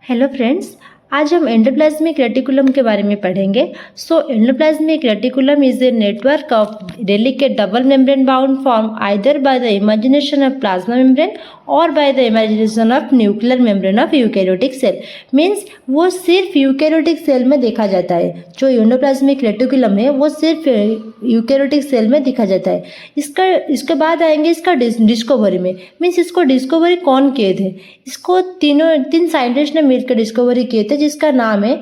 Hello friends, आज हम endoplasmic reticulum के बारे में पढ़ेंगे। Endoplasmic reticulum is a network of delicate double membrane bound form either by the imagination of plasma membrane और by the imagination of nuclear membrane of eukaryotic cell. Means वो सिर्फ eukaryotic cell में देखा जाता है। जो एंडोप्लाज्मिक रेटिकुलम है वो सिर्फ यूकैरियोटिक सेल में देखा जाता है। इसके बाद आएंगे इसका डिस्कवरी में। मीन्स इसको डिस्कवरी कौन किए थे? इसको तीन साइंटिस्ट ने मिलकर डिस्कवरी किए थे, जिसका नाम है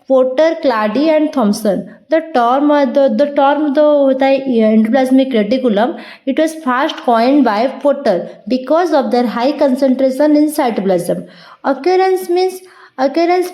Porter, Claude and Thomson. The term जो होता है endoplasmic reticulum, it was first coined by Porter because of their high concentration in cytoplasm. Occurrence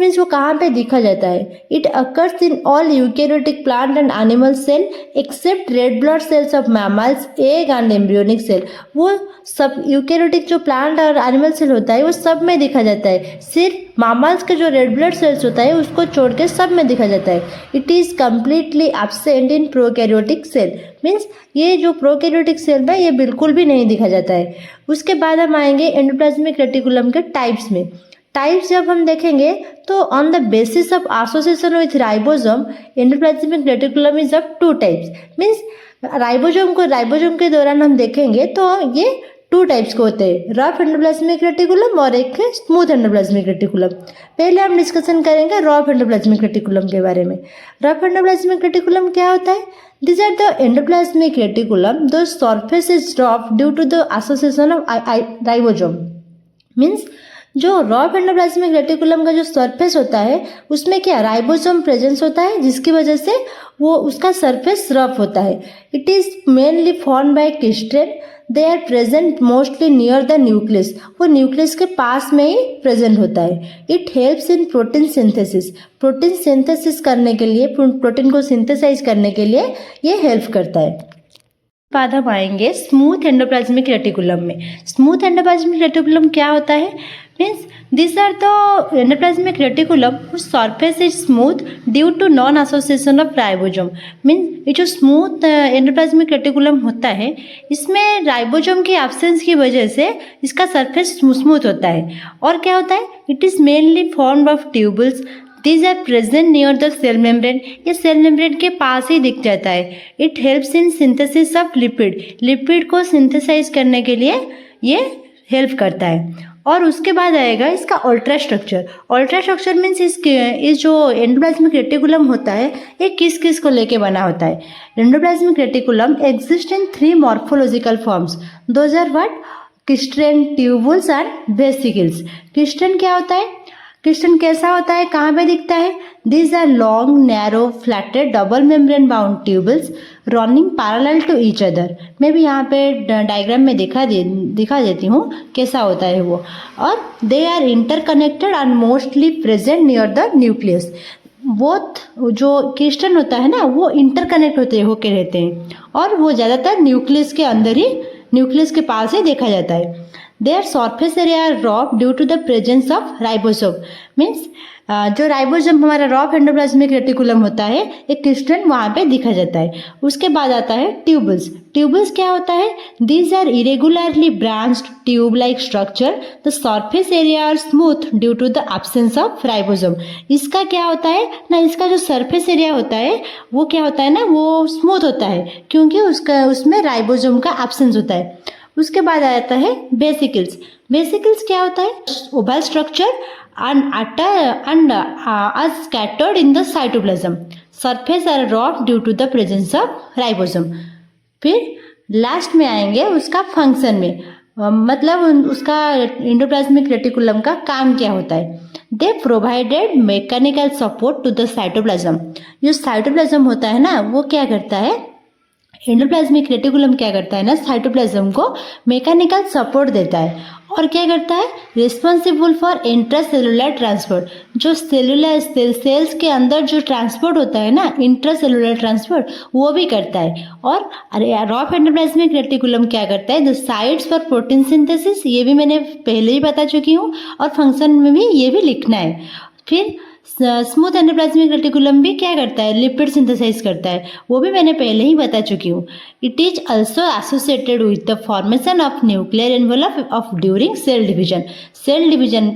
means वो कहाँ पे देखा जाता है? It occurs in all eukaryotic plant and animal cell except red blood cells of mammals, egg and embryonic cell. वो सब eukaryotic जो plant और एनिमल सेल होता है वो सब में देखा जाता है। सिर्फ मैमल्स के जो रेड ब्लड सेल्स होता है उसको छोड़ के सब में देखा जाता है। It is completely absent in prokaryotic cell. Means ये जो प्रोकैरियोटिक सेल में ये बिल्कुल भी नहीं देखा जाता है। उसके बाद हम आएंगे एंडोप्लाज्मिक रेटिकुलम के टाइप्स में। टाइप्स जब हम देखेंगे तो on the basis of association with ribosome, endoplasmic reticulum is of two types. Means ribosome के दौरान हम देखेंगे तो ये टू टाइप्स के होते हैं, रफ एंडोप्लाज्मिक रेटिकुलम और एक है स्मूथ एंडोप्लाज्मिक रेटिकुलम। पहले हम डिस्कशन करेंगे रफ एंडोप्लाज्मिक रेटिकुलम के बारे में। रफ एंडोप्लाज्मिक रेटिकुलम क्या होता है? These are the endoplasmic reticulum. The surface is rough due to the association of ribosome. Means जो रॉफ एंडोप्लाज्मिक रेटिकुलम का जो सरफेस होता है उसमें क्या राइबोसोम प्रेजेंस होता है, जिसकी वजह से वो उसका सरफेस रफ होता है। It is mainly form by crystal. They are present mostly near the nucleus. वो न्यूक्लियस के पास में ही प्रेजेंट होता है। It helps in protein synthesis. Protein synthesis करने के लिए, प्रोटीन को सिंथेसाइज करने के लिए ये हेल्प करता है। बाद हम आएंगे स्मूथ एंडोप्लाज्मिक रेटिकुलम में। स्मूथ एंडोप्लाज्मिक रेटिकुलम क्या होता है? Means this are the endoplasmic reticulum surface is smooth due to non association of ribosome. Means ये जो स्मूथ एंडोप्लाज्मिक रेटिकुलम होता है इसमें राइबोसोम की एब्सेंस की वजह से इसका सरफेस स्मूथ होता है। और क्या होता है? It is mainly formed of tubules. These are present near the cell membrane. ये सेल मेम्ब्रेन के पास ही दिख जाता है। It helps in synthesis of lipid. Lipid को सिंथेसाइज करने के लिए ये हेल्प करता है। और उसके बाद आएगा इसका ultra structure. Ultra structure means इस जो एंडोप्लाज्मिक रेटिकुलम होता है ये किस को लेके बना होता है? Endoplasmic reticulum exist in 3 morphological forms. Those are what? Crystal, tubules and vesicles. Crystal क्या होता है? क्रिस्टल कैसा होता है, कहाँ पे दिखता है? These are long, narrow, flatted, double membrane bound tubules running parallel to each other. मैं भी यहाँ पे डायग्राम में दिखा देती हूँ कैसा होता है वो। और they are interconnected and mostly present near the nucleus. Both जो क्रिस्टल होता है ना वो इंटरकनेक्ट होके रहते हैं और वो ज़्यादातर न्यूक्लियस के अंदर ही, न्यूक्लियस के पास ही देखा जाता है। Their surface area are rough due to the presence of ribosome. Means जो राइबोसोम हमारा रॉफ एंडोप्लाज्मिक रेटिकुलम होता है एक क्रिस्टल वहाँ पे दिखा जाता है। उसके बाद आता है ट्यूबल्स। ट्यूबल्स क्या होता है? These are irregularly branched tube like structure. The surface area are smooth due to the absence of ribosome. इसका क्या होता है ना, इसका जो सरफेस एरिया होता है वो क्या होता है ना, वो स्मूथ होता है क्योंकि उसमें राइबोसोम का एब्सेंस होता है। उसके बाद आता है वेसिकल्स। वेसिकल्स क्या होता है? Oval structure and are scattered in the cytoplasm. Surface are rough due to the presence of ribosome. फिर लास्ट में आएंगे उसका फंक्शन में, मतलब उसका एंडोप्लाज्मिक रेटिकुलम का काम क्या होता है? They provided mechanical support to the cytoplasm. जो साइटोप्लाज्म होता है ना वो क्या करता है? एंडोप्लाज्मिक रेटिकुलम क्या करता है ना, साइटोप्लाज्म को मैकेनिकल सपोर्ट देता है। और क्या करता है? Responsible for intracellular transport. जो सेलुलर सेल्स के अंदर जो ट्रांसपोर्ट होता है ना, इंट्रासेलुलर ट्रांसपोर्ट, वो भी करता है। और रॉफ एंडोप्लाज्मिक रेटिकुलम क्या करता है? The sites for protein synthesis, ये भी मैंने पहले ही बता चुकी हूँ, और फंक्शन में भी ये भी लिखना है। फिर स्मूथ एंडोप्लाज्मिक रेटिकुलम भी क्या करता है? लिपिड सिंथेसाइज करता है, वो भी मैंने पहले ही बता चुकी हूँ। It is also associated with the formation of nuclear envelope of during cell division. Cell division